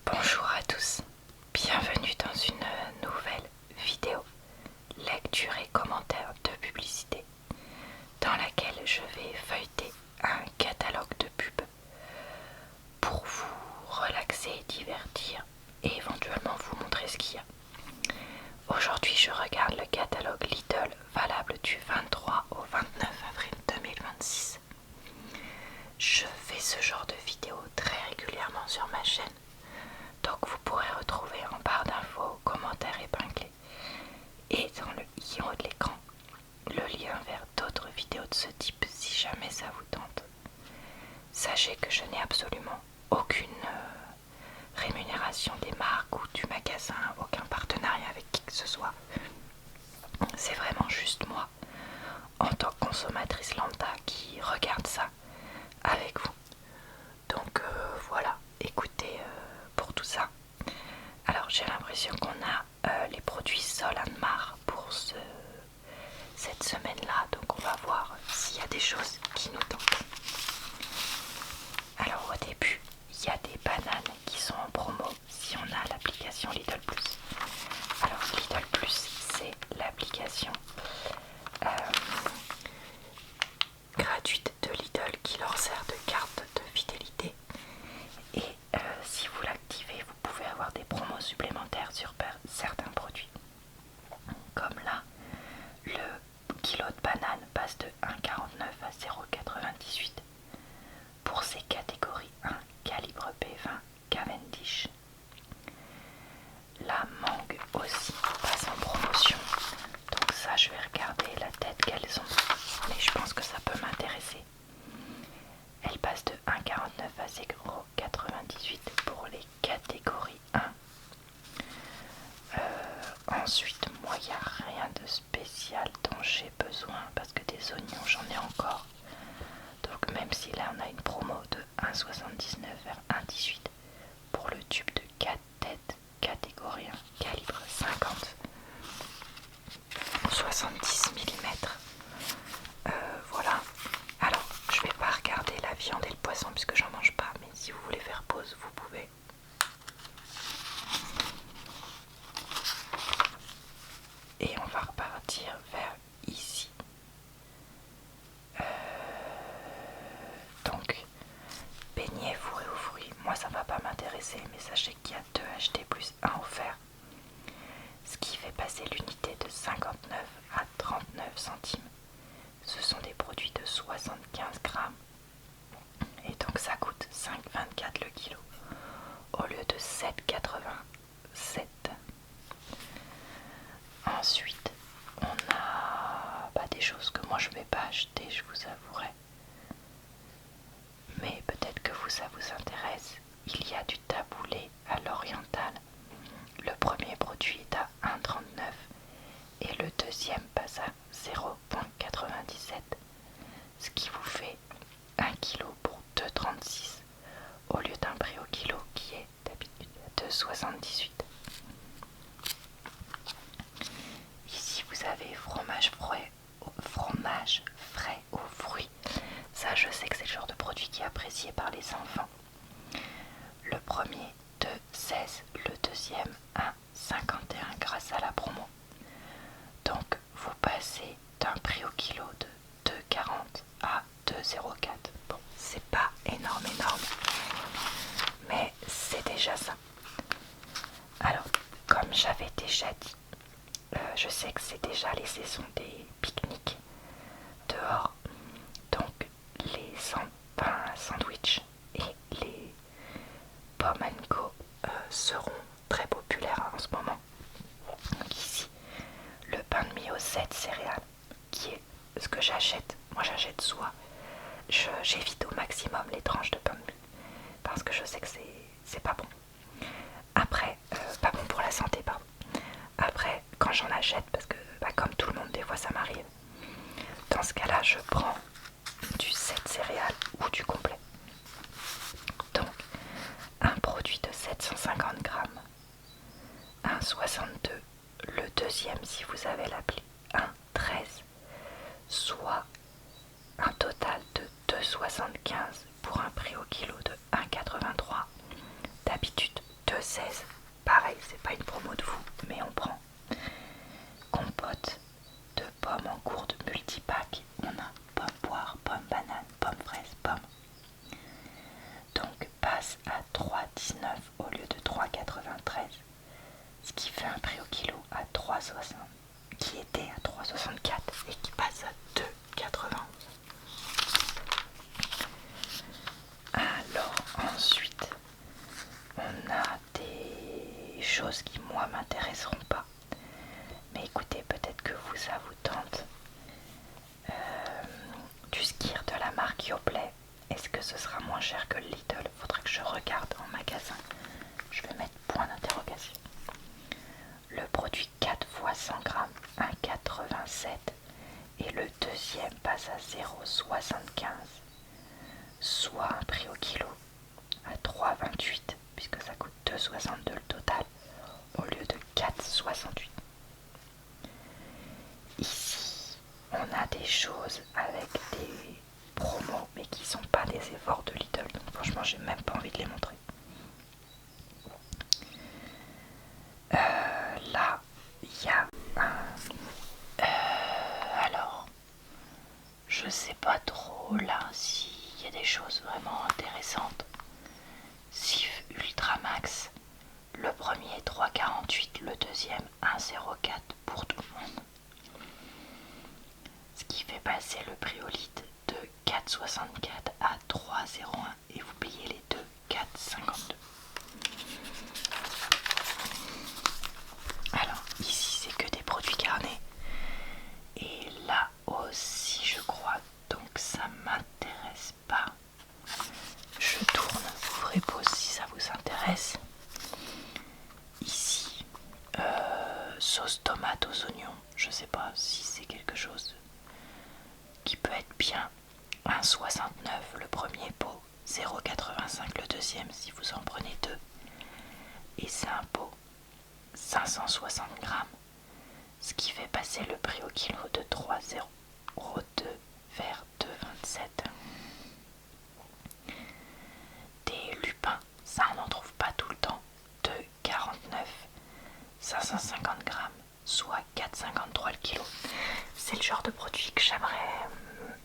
Bonjour à tous, bienvenue dans une nouvelle vidéo lecture et commentaire de publicité dans laquelle je vais feuilleter un catalogue de pubs pour vous relaxer, divertir et éventuellement vous montrer ce qu'il y a. Aujourd'hui je regarde le catalogue Lidl valable du 23 au 29 avril 2026. Je fais ce genre de vidéos très régulièrement sur ma chaîne. Donc vous pourrez retrouver en barre d'infos, commentaires épinglés et dans le i en haut de l'écran le lien vers d'autres vidéos de ce type si jamais ça vous tente. Sachez que je n'ai absolument aucune rémunération des marques ou du magasin, aucun partenariat avec qui que ce soit. C'est vraiment juste moi, en tant que consommatrice lambda, qui regarde ça avec vous. Donc voilà, écoutez pour tout ça. Alors j'ai l'impression qu'on a les produits Sol & Mar pour cette semaine-là, donc on va voir s'il y a des choses qui nous tentent. Alors au début, il y a des bananes qui sont en promo si on a l'application Lidl Plus. Alors Lidl Plus, c'est l'application gratuite de Lidl qui leur sert de carte de fidélité. Et si vous l'activez, vous pouvez avoir des promos supplémentaires sur certains produits. Comme là, le kilo de banane passe de 1,49 à 0,98 pour ces catégories 1, calibre B20 Cavendish. La mangue aussi passe en promotion. Donc ça, je vais regarder la tête qu'elles ont. Mais je pense que ça peut m'intéresser. Elle passe de 1,49 à 0,98 pour les catégories 1. Ensuite, moi, il n'y a rien de spécial dont j'ai besoin parce que des oignons, j'en ai encore. Donc même si là, on a une promo de 1,79 vers 1,18 pour le tube de 4 têtes catégorie 1, calibre 50, 70 mm. Voilà. Alors, je vais pas regarder la viande et le poisson puisque j'en mange pas, mais si vous voulez faire pause, vous pouvez. Et on va repartir vers ici. Donc, beignets fourrés aux fruits. Moi, ça va pas m'intéresser, mais sachez qu'il y a 2 achetés plus 1 offert. Ce qui fait passer l'unité de 59 à 39 centimes. Ce sont des produits de 75 grammes. Et donc ça coûte 5,24 le kilo au lieu de 7,87. Ensuite, on a des choses que moi je ne vais pas acheter, je vous avouerai. Mais peut-être que vous, ça vous intéresse. Il y a du taboulé à l'oriental. Le premier produit est à 1,39 et le deuxième passe à 0,97. Ce qui vous fait 1 kg pour 2,36 au lieu d'un prix au kilo qui est d'habitude de 2,78. Ici vous avez fromage frais aux fruits. Ça, je sais que c'est le genre de produit qui est apprécié par les enfants. Le premier 2,16, le deuxième 1,51 grâce à la promo. Donc vous passez d'un prix au kilo de 2,40 à 2,04. Bon, c'est pas énorme, mais c'est déjà ça. Alors, comme j'avais déjà dit, je sais que c'est déjà les saisons des pique-niques dehors. Donc, les pains sandwich et les pommes go seront très populaires en ce moment. Donc ici, le pain de mie aux 7 céréales, qui est ce que j'achète. Moi j'achète soit, j'évite au maximum les tranches de pain de mie, parce que je sais que c'est pas bon. Après, pas bon pour la santé, pardon. Après, quand j'en achète, parce que comme tout le monde, des fois ça m'arrive, dans ce cas-là, je prends du 7 céréales ou du complet. Donc, un produit de 750 grammes, 1,62. Le deuxième, si vous avez l'appli, 1,13. Soit un total de 2,75 pour un prix au kilo de 1,83. D'habitude 2,09 16. Pareil, c'est pas une promo de fou, mais on prend. Compote de pommes en gourde multipack. On a pomme poire, pomme banane, pomme fraise, pomme. Donc passe à 3,19 au lieu de 3,93. Ce qui fait un prix au kilo à 3,60. Qui était à 3,64 et qui passe à 2,91. Alors ensuite, on a des choses qui moi m'intéresseront pas. Mais écoutez, peut-être que vous ça vous tente. Du skir de la marque Yoplait. Est-ce que ce sera moins cher que le Lidl? Faudrait que je regarde en magasin. Je vais mettre point d'interrogation. Le produit 4 fois 100 grammes, 1,87 et le deuxième passe à 0,75, soit un prix au kilo à 3,28 puisque ça coûte 2,62 le total au lieu de 4,68. Ici, on a des choses avec des promos mais qui sont pas des efforts de Lidl, donc franchement j'ai même pas envie de les montrer. Là, il y a un... alors, je sais pas trop là s'il y a des choses vraiment intéressantes. Sif Ultra Max, le premier 3,48, le deuxième 1,04 pour tout le monde. Ce qui fait passer le prix au litre de 4,64 à 3,01 et vous payez les deux 4,52. Alors ici c'est que des produits carnés et là aussi je crois, donc ça m'intéresse pas. Je tourne, vous ferez pause si ça vous intéresse. Ici sauce tomate aux oignons, je sais pas si c'est quelque chose qui peut être bien. 1,69 le premier pot, 0,85 le deuxième si vous en prenez deux, et c'est un pot 560 grammes, ce qui fait passer le prix au kilo de 3,02 vers 2,27. Des lupins, ça on n'en trouve pas tout le temps, 2,49, 550 grammes, soit 4,53 le kilo. C'est le genre de produit que j'aimerais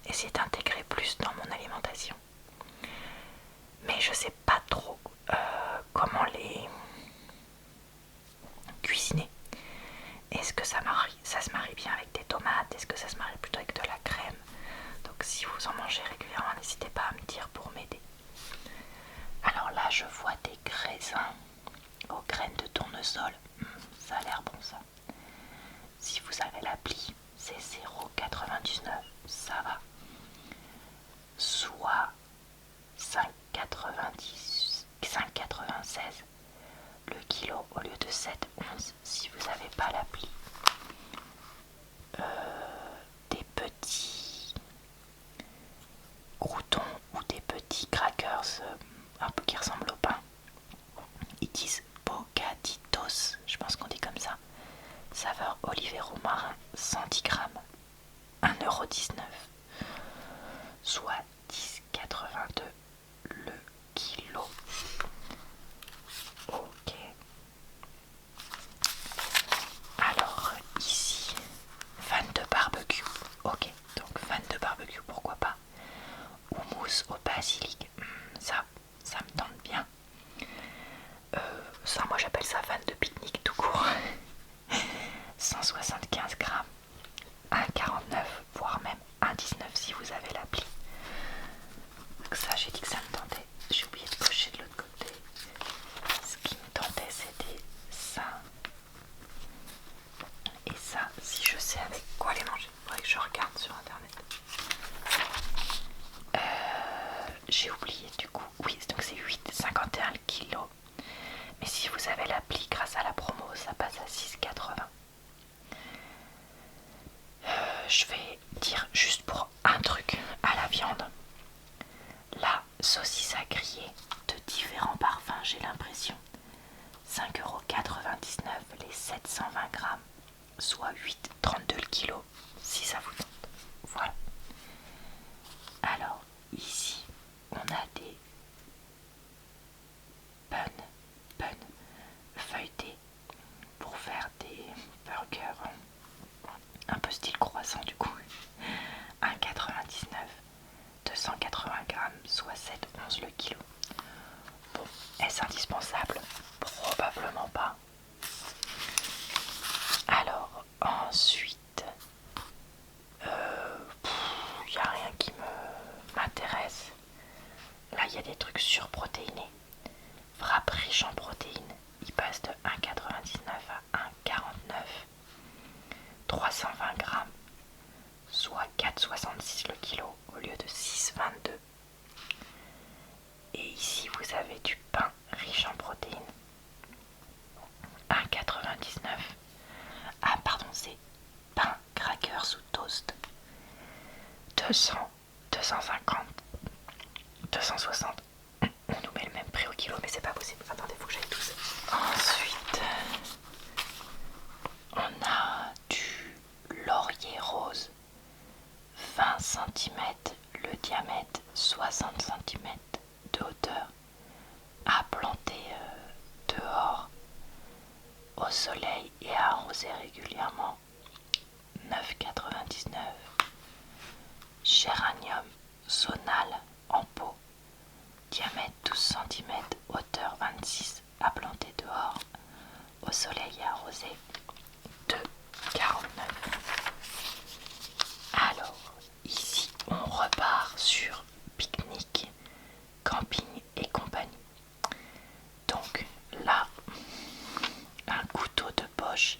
essayer d'intégrer plus dans mon alimentation. Mais je sais pas trop comment les cuisiner. Est-ce que ça se marie bien avec des tomates? Est-ce que ça se marie plutôt avec de la crème? Donc si vous en mangez régulièrement, n'hésitez pas à me dire pour m'aider. Alors là, je vois des graisins aux graines de tournesol. Ça a l'air bon ça. Si vous avez l'appli, c'est 0,99, ça va. Soit 5,96 le kilo au lieu de 7,11 si vous n'avez pas l'appli. Des petits croutons ou des petits crackers un peu qui ressemblent au pain. Ils disent bocaditos, je pense qu'on dit comme ça. Saveur olive et romarin, 110 grammes, 1,19€, soit 10,82 le kilo. Ok. Alors ici, fan de barbecue. Ok, donc fan de barbecue, pourquoi pas. Houmous au basilic, ça me tente bien. Ça, moi j'appelle ça fan de pique-nique tout court. 175 grammes, 1,49, voire même 1,19 si vous avez l'appli. Donc ça, j'ai dit que ça me tentait. J'ai oublié de cocher de l'autre côté. Ce qui me tentait, c'était ça. Et ça, si je sais avec quoi les manger. Il faudrait que je regarde sur internet. J'ai oublié du coup. Oui, donc c'est 8,51 le kilo. Mais si vous avez l'appli grâce à la promo, ça passe à 6,80. Je vais dire juste pour un truc à la viande. La saucisse à griller de différents parfums, j'ai l'impression. 5,99€ les 720 grammes, soit 8,32 le kilo, si ça vous tente. Voilà. Alors, ici, on a des buns indispensable? Probablement pas. Alors, ensuite, il n'y a rien qui m'intéresse. Là, il y a des trucs surprotéinés. Frappe riche en protéines. Il passe de 1,99 à 1,49. 320 grammes, soit 4,66 le kilo au lieu de 6,22. Et ici, vous avez du pain riche en protéines. 1,99. Ah, pardon, c'est pain, crackers ou toast. 200, 250, 260. On nous met le même prix au kilo, mais c'est pas possible. Attendez, faut que j'aille tous. Ensuite, on a du laurier rose. 20 cm le diamètre, 60 cm de hauteur, à planter dehors, au soleil et à arroser régulièrement. 9,99. Géranium zonal en pot, diamètre 12 cm, hauteur 26, à planter dehors, au soleil et arrosé. 2,49. Alors, ici, on repart sur pique-nique, camping et compagnie. Donc là, un couteau de poche,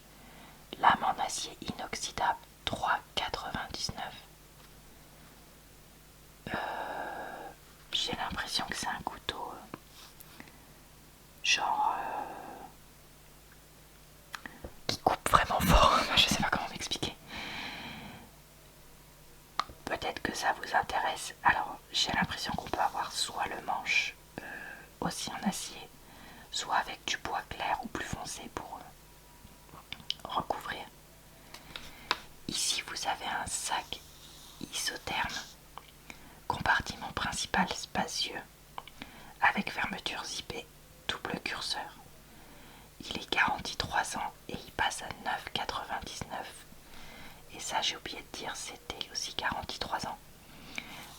lame en acier inoxydable, 3,99. J'ai l'impression que c'est un couteau genre qui coupe vraiment fort. Je sais pas comment m'expliquer. Peut-être que ça vous intéresse. Alors, j'ai l'impression qu'on peut avoir soit le manche aussi en acier, soit avec du bois clair ou plus foncé pour recouvrir. Ici, vous avez un sac isotherme, compartiment principal spacieux, avec fermeture zippée, double curseur. Il est garanti 3 ans et il passe à 9,99. Et ça, j'ai oublié de dire, c'était aussi garanti 3 ans.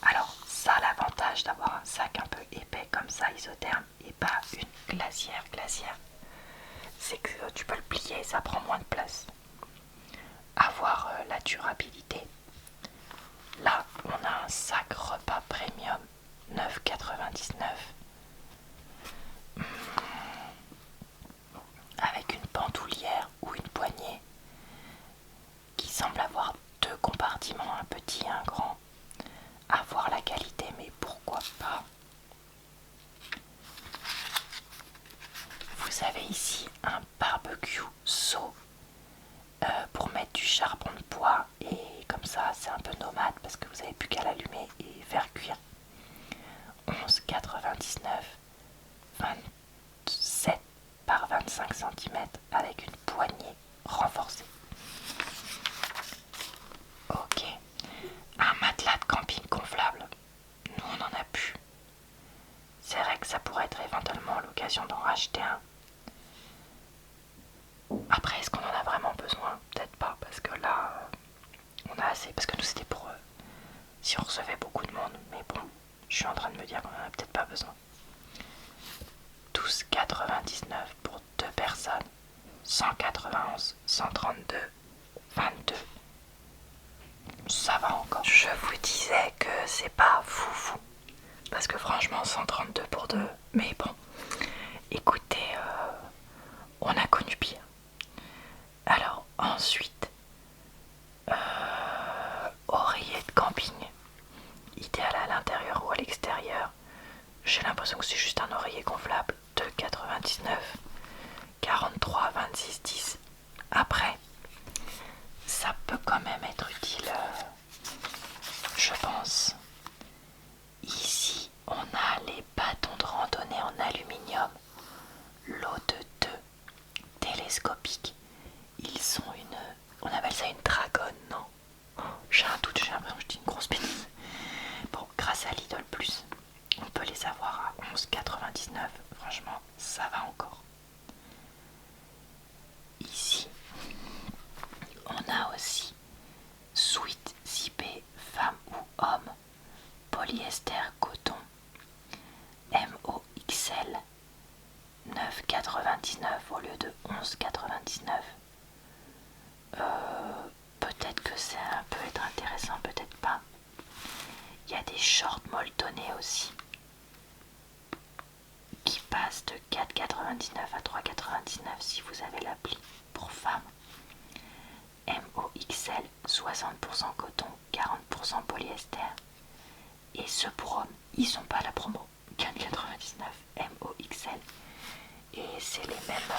Alors, ça a l'avantage d'avoir un sac un peu épais comme ça, isotherme, et pas une glacière. C'est que tu peux le plier et ça prend moins de place. Avoir la durabilité. Là, on a un sac repas premium, 9,99. Avec une bandoulière ou une poignée qui semble avoir 2 compartiments, un petit et un grand. À voir la qualité, mais pourquoi pas. Vous avez ici un barbecue seau pour mettre du charbon de bois, et comme ça c'est un peu nomade parce que vous n'avez plus qu'à l'allumer et faire cuire. 11,99, 27 par 25 cm avec une poignée renforcée. Ok, un matelas de camping gonflable. Nous on n'en a plus. C'est vrai que ça pourrait être éventuellement l'occasion d'en racheter un. Après, est-ce qu'on en a vraiment besoin? Peut-être pas, parce que là, on a assez. Parce que nous, c'était pour si on recevait beaucoup de monde. Mais bon, je suis en train de me dire qu'on en a peut-être pas besoin. 12,99 pour 2 personnes. 191, 132, 22. Ça va encore. Je vous disais que c'est pas foufou. Parce que franchement, 132 pour 2. Mais bon, écoutez, on a connu pire. Alors ensuite, oreiller de camping, idéal à l'intérieur ou à l'extérieur. J'ai l'impression que c'est juste un oreiller gonflable. 2,99, 43, 26, 10. Après, ça peut quand même être utile, je pense. Ici, on a les bâtons de randonnée en aluminium 9,99 au lieu de 11,99. Peut-être que ça peut être intéressant, peut-être pas. Il y a des shorts molletonnés aussi qui passent de 4,99 à 3,99 si vous avez l'appli pour femmes. MOXL, 60% coton, 40% polyester. Et ceux pour hommes, ils sont pas à la promo. 4,99 MOXL. Et c'est les mêmes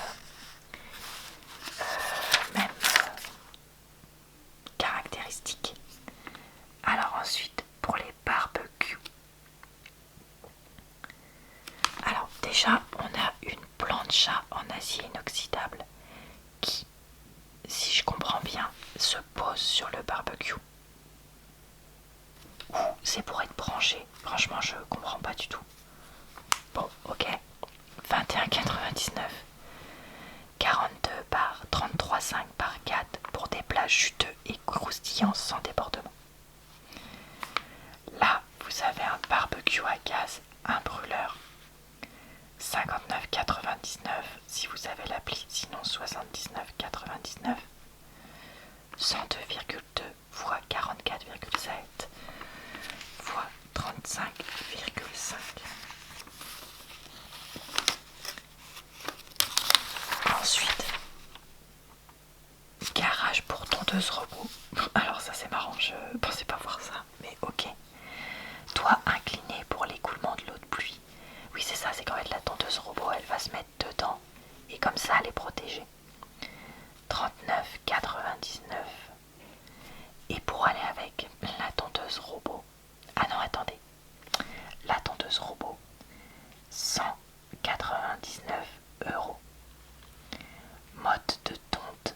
caractéristiques. Alors ensuite, pour les barbecues. Alors déjà, on a une plancha en acier inoxydable qui, si je comprends bien, se pose sur le barbecue. Ou c'est pour être branché. Franchement, je comprends pas du tout. Bon, ok. 21,99. 42 par 33,5 par 4 pour des plats juteux et croustillants sans débordement. Là, vous avez un barbecue à gaz, un brûleur. 59,99 si vous avez l'appli, sinon 79,99. 102,2 fois 44,7 fois 35,5. Ensuite, garage pour tondeuse robot. Alors ça c'est marrant, je pensais pas voir ça, mais ok. Toit incliné pour l'écoulement de l'eau de pluie. Oui c'est ça, c'est qu'en fait la tondeuse robot elle va se mettre dedans et comme ça elle est protégée. 39,99. Et pour aller avec la tondeuse robot, ah non attendez, la tondeuse robot, 199€. Mode de tonte,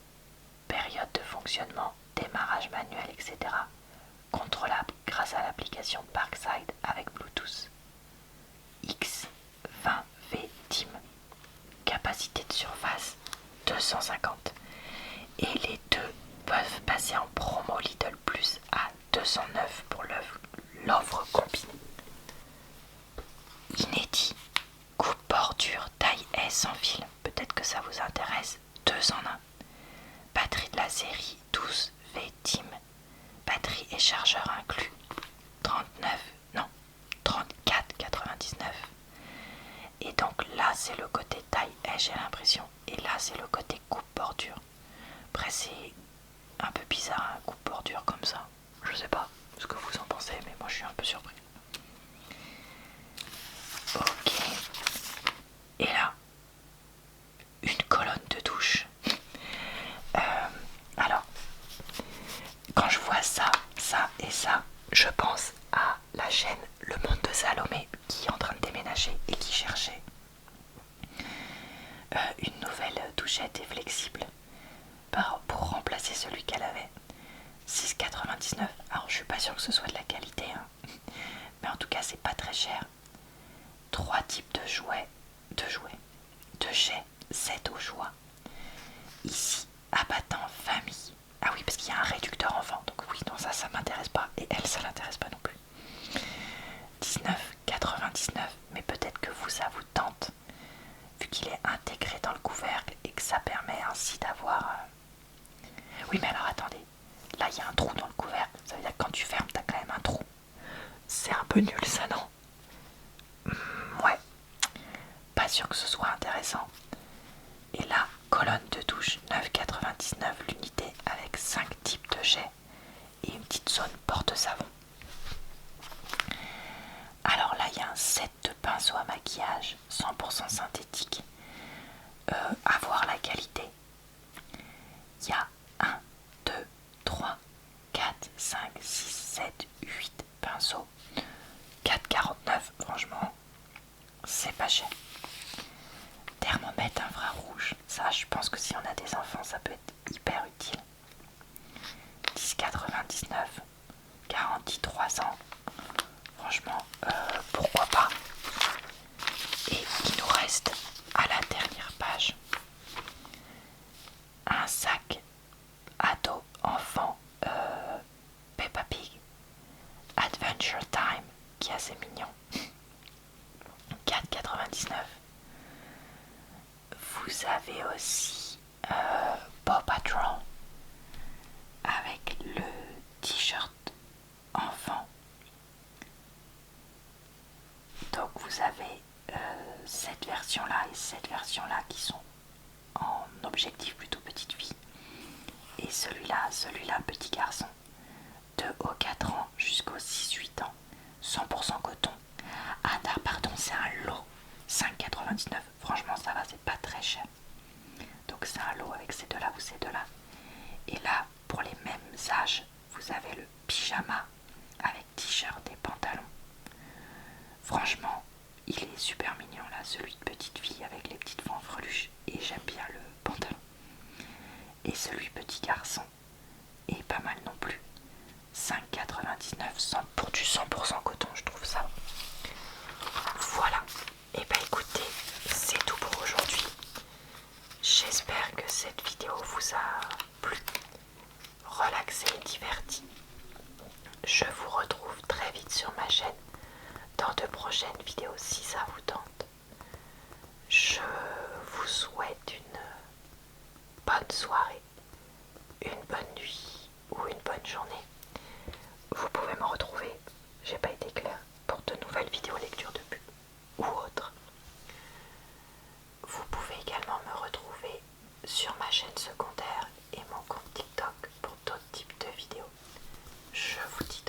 période de fonctionnement, démarrage manuel, etc. Contrôlable grâce à l'application Parkside avec Bluetooth. X20V Team. Capacité de surface 250. Et les deux peuvent passer en promo Lidl Plus à 209 pour l'offre combinée. Inédit. Coupe bordure taille S sans fil. Peut-être que ça vous intéresse. 2 en 1. Batterie de la série 12V Team. Batterie et chargeur inclus. 34,99. Et donc là c'est le côté taille S, j'ai l'impression. Et là c'est le côté coupe bordure. Après c'est un peu bizarre un coupe bordure comme ça. Je sais pas ce que vous en pensez, mais moi je suis un peu surpris. Ok. Et là, une colonne de douche. Alors, quand je vois ça, ça et ça, je pense à la chaîne Le Monde de Salomé qui est en train de déménager et qui cherchait une nouvelle douchette et flexible pour remplacer celui qu'elle avait. 6,99. Alors je suis pas sûre que ce soit de la qualité, hein. Mais en tout cas c'est pas très cher. 3 types de jets, 7 au choix. Ici, abattant famille. Ah oui, parce qu'il y a un réducteur enfant. Donc oui, non, ça m'intéresse pas. Et elle, ça l'intéresse pas non plus. 19,99. Mais peut-être que vous, ça vous tente. Vu qu'il est intégré dans le couvercle et que ça permet ainsi d'avoir... Oui, mais alors attendez. Là, il y a un trou dans le couvercle. Ça veut dire que quand tu fermes, t'as quand même un trou. C'est un peu nul, ça, non? Ouais. Pas sûr que ce soit intéressant. Et là, colonne de douche, 9,99 l'unité avec 5 types de jets et une petite zone porte-savon. Alors là, il y a un set de pinceaux à maquillage 100% synthétique. À voir la qualité. Il y a 1, 2, 3, 4, 5, 6, 7, 8 pinceaux. 4,49, franchement, c'est pas cher. Thermomètre infrarouge, ça je pense que si on a des enfants ça peut être hyper utile. 10,99, garantie 3 ans. Franchement, pourquoi pas. Et il nous reste à la dernière page un sac ado enfant Peppa Pig Adventure Time qui est assez mignon. 4,99. Vous avez aussi Paw Patrol avec le t-shirt enfant. Donc vous avez cette version là et cette version là qui sont en objectif plutôt petite fille, et celui-là petit garçon, de aux 4 ans jusqu'aux 6-8 ans, 100% coton. Ah pardon, c'est un lot, 5,99. Franchement ça va, c'est pas très cher. Donc c'est un lot avec ces deux là ou ces deux là. Et là, pour les mêmes âges, vous avez le pyjama avec t-shirt et pantalon. Franchement, il est super mignon là, celui de petite fille avec les petites fanfreluches, et j'aime bien le pantalon. Et celui petit garçon est pas mal non plus. 5,99 pour du 100% coton, je trouve ça. Voilà. Et bah écoutez, c'est tout pour aujourd'hui. J'espère que cette vidéo vous a plu, relaxé et diverti. Je vous retrouve très vite sur ma chaîne dans de prochaines vidéos si ça vous tente. Je vous souhaite une bonne soirée, une bonne nuit ou une bonne journée. Vous pouvez me retrouver, j'ai pas été claire, pour de nouvelles vidéos lecture de pub ou autres. Vous pouvez également me retrouver sur ma chaîne secondaire et mon compte TikTok pour d'autres types de vidéos. Je vous dis